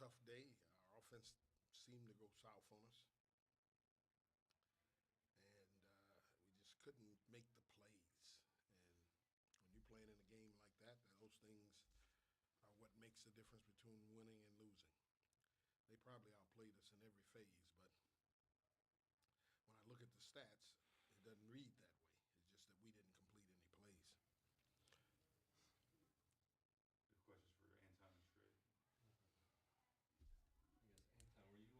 tough day. Our offense seemed to go south on us, and we just couldn't make the plays. And when you're playing in a game like that, those things are what makes the difference between winning and losing. They probably outplayed us in every phase, but when I look at the stats, it doesn't read that way. It's just that we didn't complete any plays. Good questions for Anton and Trey. I guess, Anton,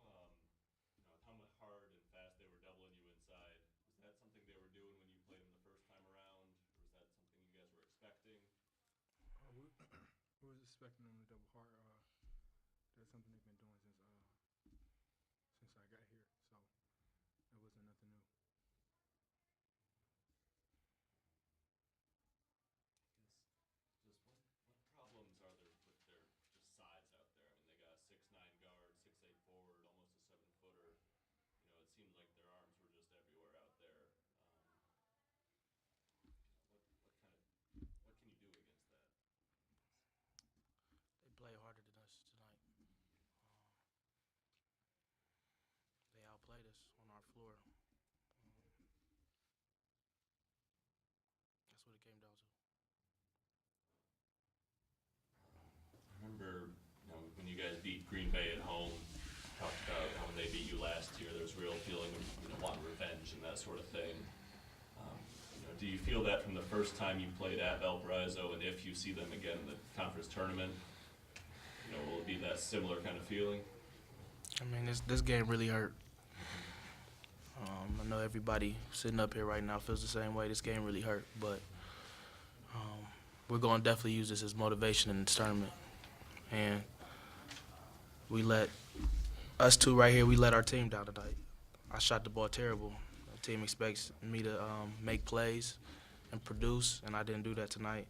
how hard and fast they were doubling you inside? Was that something they were doing when you played them the first time around, or was that something you guys were expecting? We was expecting them to double hard. That's something they've been doing since I got here, so it wasn't nothing new. I guess just what problems are there with their just size out there? I mean, they got a 6'9" guard, 6'8" forward, almost a 7-footer. It seemed like their arms were just everywhere out there. What can you do against that? They played harder than us tonight. They outplayed us on our floor. That's what it came down to. I remember, when you guys beat Green Bay at home, talked about how when they beat you last year, there was a real feeling of wanting revenge and that sort of thing. Do you feel that from the first time you played at Valparaiso, and if you see them again in the conference tournament, will it be that similar kind of feeling? I mean, this game really hurt. I know everybody sitting up here right now feels the same way. This game really hurt, but we're going to definitely use this as motivation in this tournament. And us two right here, we let our team down tonight. I shot the ball terrible. The team expects me to make plays and produce, and I didn't do that tonight.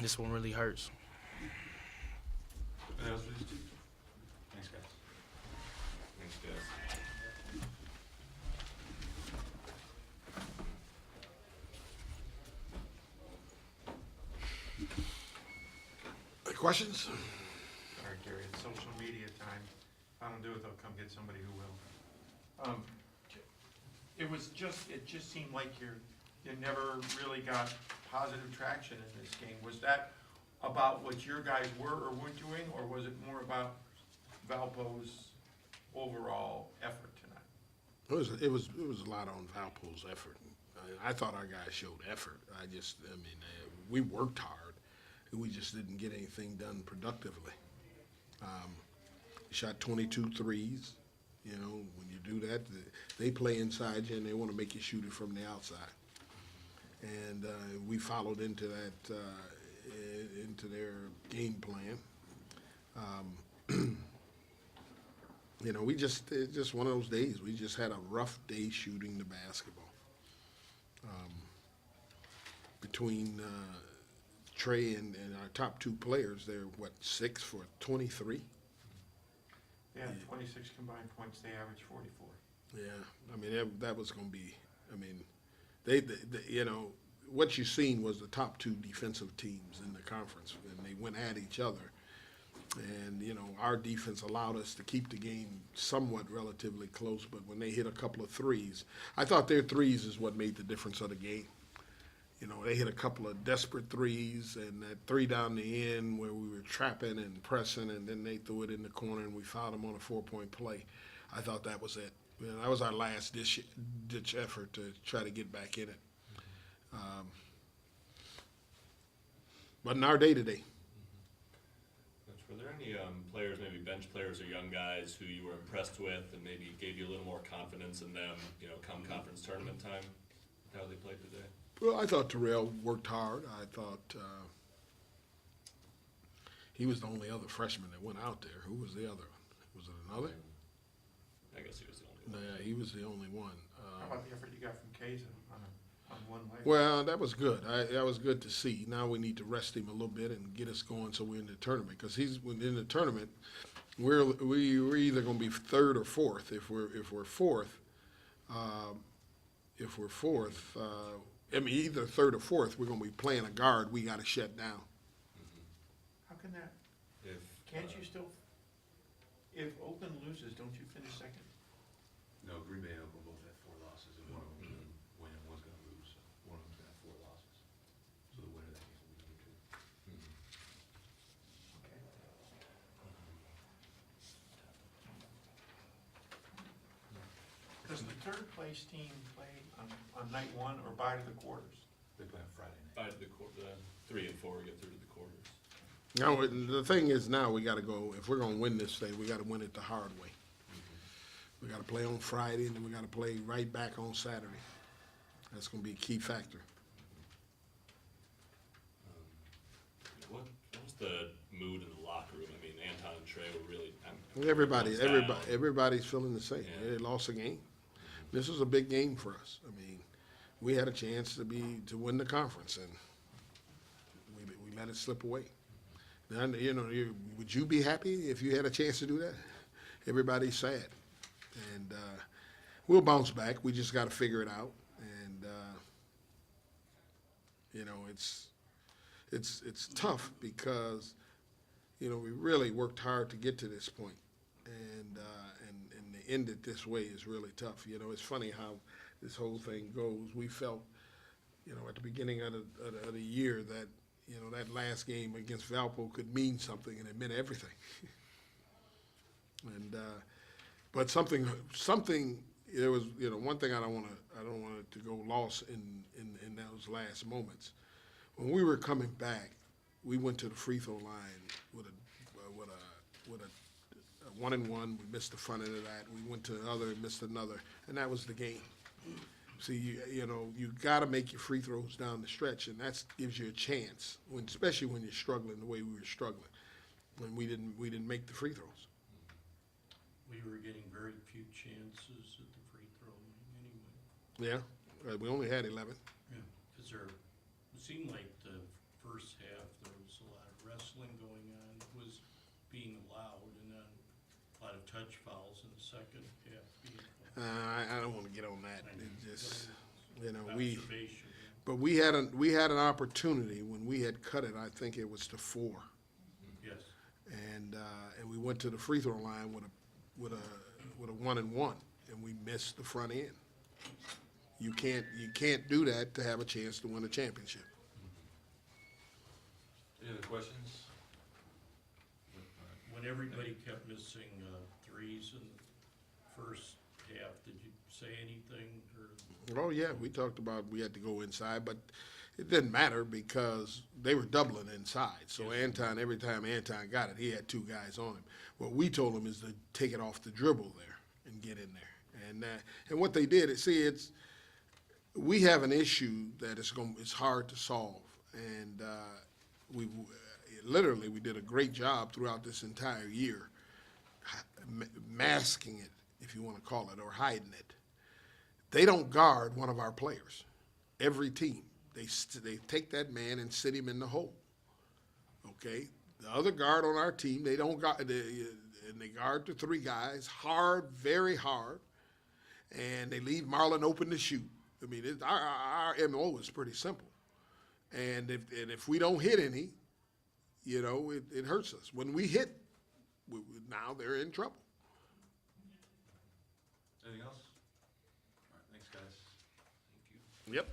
This one really hurts. Anything else for these two? Thanks, guys. Thanks, guys. Any questions? All right, Gary, it's social media time. If I don't do it, they'll come get somebody who will. It just seemed like you never really got positive traction in this game. Was that about what your guys were or weren't doing, or was it more about Valpo's overall effort tonight? It was a lot on Valpo's effort. I thought our guys showed effort. We worked hard. We just didn't get anything done productively. We shot 22 threes. When you do that, they play inside you and they want to make you shoot it from the outside. And we followed into that, into their game plan. It's just one of those days. We just had a rough day shooting the basketball. Between Trey and our top two players, they're 6 for 23. They had 26 combined points. They averaged 44. Yeah, that was going to be. They what you seen was the top two defensive teams in the conference, and they went at each other. And our defense allowed us to keep the game somewhat relatively close. But when they hit a couple of threes, I thought their threes is what made the difference of the game. They hit a couple of desperate threes, and that three down the end where we were trapping and pressing, and then they threw it in the corner, and we fouled them on a 4-point play. I thought that was it. That was our last ditch effort to try to get back in it. But in our day-to-day. Coach, were there any players, maybe bench players or young guys, who you were impressed with and maybe gave you a little more confidence in them, come conference tournament time, how they played today? Well, I thought Terrell worked hard. I thought he was the only other freshman that went out there. Who was the other one? Was it another? I guess he was the only one. Yeah, he was the only one. How about the effort you got from Kazin on one leg? Well, that was good. That was good to see. Now we need to rest him a little bit and get us going so we're in the tournament. Because in the tournament, we're either going to be third or fourth. If we're fourth, either third or fourth, we're going to be playing a guard we got to shut down. How can that Can't you still, if Oakland loses, don't you finish second? No, Green Bay and Oakland both had 4 losses, and one of them was gonna win and was gonna lose, so one of them's gonna have 4 losses. So the winner of that game will be number 2. Does the third place team play on night one or bye to the quarters? They play on Friday night. By the 3 and 4 get through to the quarters. Now, the thing is now we gotta go, if we're gonna win this thing, we gotta win it the hard way. We gotta play on Friday, and then we gotta play right back on Saturday. That's gonna be a key factor. What was the mood in the locker room? I mean, Anton and Trey were really. Everybody's feeling the same. Yeah. They lost a game. This was a big game for us. I mean, we had a chance to win the conference, and we let it slip away. Now, would you be happy if you had a chance to do that? Everybody's sad, and we'll bounce back. We just got to figure it out, and it's tough because we really worked hard to get to this point, and to end it this way is really tough. It's funny how this whole thing goes. We felt, at the beginning of the year that, that last game against Valpo could mean something, and it meant everything. And but something there was, one thing I don't want it to go lost in those last moments. When we were coming back, we went to the free throw line with a 1-and-1. We missed the front end of that. We went to the other and missed another, and that was the game. See, you got to make your free throws down the stretch, and that gives you a chance, especially when you're struggling the way we were struggling, when we didn't make the free throws. We were getting very few chances at the free throw line anyway. Yeah, we only had 11. Yeah. Because it seemed like the first half, there was a lot of wrestling going on, was being allowed, and then a lot of touch fouls in the second half being allowed. I don't want to get on that. I know. It just, Observation. but we had an opportunity when we had cut it. I think it was to 4, Yes. and we went to the free throw line with a 1-and-1, and we missed the front end. You can't do that to have a chance to win a championship. Any other questions? When everybody kept missing threes in the first half, did you say anything, or? Oh, yeah, we talked about we had to go inside, but it didn't matter because they were doubling inside. So Anton, every time Anton got it, he had 2 guys on him. What we told him is to take it off the dribble there and get in there. And what they did, we have an issue that it's hard to solve. And we did a great job throughout this entire year masking it, if you want to call it, or hiding it. They don't guard one of our players. Every team, they take that man and sit him in the hole. Okay, the other guard on our team, they don't guard, and they guard the 3 guys hard, very hard, and they leave Marlon open to shoot. I mean, our MO is pretty simple, and if we don't hit any, it hurts us. When we hit, now they're in trouble. Anything else? All right, thanks, guys. Thank you. Yep.